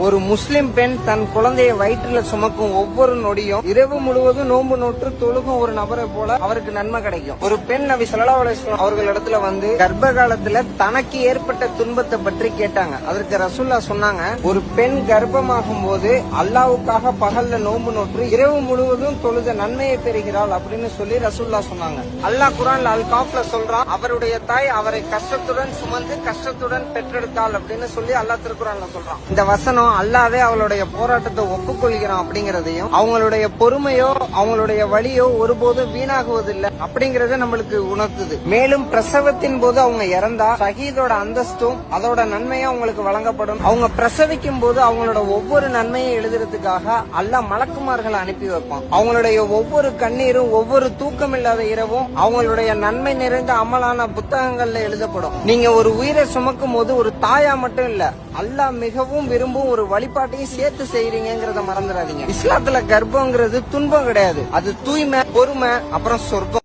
ஒரு முஸ்லிம் பெண் தன் குழந்தையை வயிற்றுல சுமக்கும் ஒவ்வொரு நொடியும் இரவு முழுவதும் நோன்பு நோற்று தொழுகும் ஒரு நபரை போல அவருக்கு நன்மை கிடைக்கும். ஒரு பெண் நபி ஸல்லல்லாஹு அலைஹி வஸல்லம் அவர்களிடத்துல வந்து கர்ப்ப காலத்துல தனக்கு ஏற்பட்ட துன்பத்தை பற்றி கேட்டாங்க. அதற்கு ரசூலுல்லாஹ் சொன்னாங்க, ஒரு பெண் கர்ப்பமாகும் போது அல்லாஹ்வுக்காக பகல்ல நோன்பு நோற்று இரவு முழுவதும் தொழுத நன்மையை பெறுகிறாள் அப்படின்னு சொல்லி ரசூலுல்லாஹ் சொன்னாங்க. அல்லாஹ் குர்ஆன்ல அல் காஃப்ல சொல்றான், அவருடைய தாய் அவரை கஷ்டத்துடன் சுமந்து கஷ்டத்துடன் பெற்றெடுத்தாள் அப்படின்னு சொல்லி அல்லாஹ் திருக்குர்ஆன்ல சொல்றான். இந்த வசனம் அல்லாஹ்வே அவளுடைய போராட்டத்தை ஒப்புக்கொள்கிறான் அப்படிங்கறதையும், அவங்களுடைய பொறுமையோ அவங்களுடைய வலியோ ஒருபோதும் வீணாகுவதில்லை அப்படிங்கறத நம்மளுக்கு உணர்த்துது. மேலும் பிரசவத்தின் போது அவங்க இறந்தா ஷஹீதோட அந்தஸ்தும் அதோட நன்மையும் அவங்களுக்கு வழங்கப்படும். அவங்க பிரசவிக்கும் போது அவங்களோட ஒவ்வொரு நன்மையை எழுதுறதுக்காக அல்லாஹ் மலக்குமார்களை அனுப்பி வைப்பான். அவங்களுடைய ஒவ்வொரு கண்ணீரும் ஒவ்வொரு தூக்கமில்லாத இரவும் அவங்களுடைய நன்மை நிறைந்த அமலான புத்தகங்கள்ல எழுதப்படும். நீங்க ஒரு உயிரை சுமக்கும் போது ஒரு தாயா மட்டும் இல்ல, அல்லாஹ் மிகவும் விரும்பும் ஒரு வழிபாட்டையும் சேர்த்து செய்றீங்கிறத மறந்துடாதீங்க. இஸ்லாத்துல கர்ப்பங்கிறது துன்பம் கிடையாது, அது தூய்மை, பொறுமை, அப்புறம் சொர்க்கம்.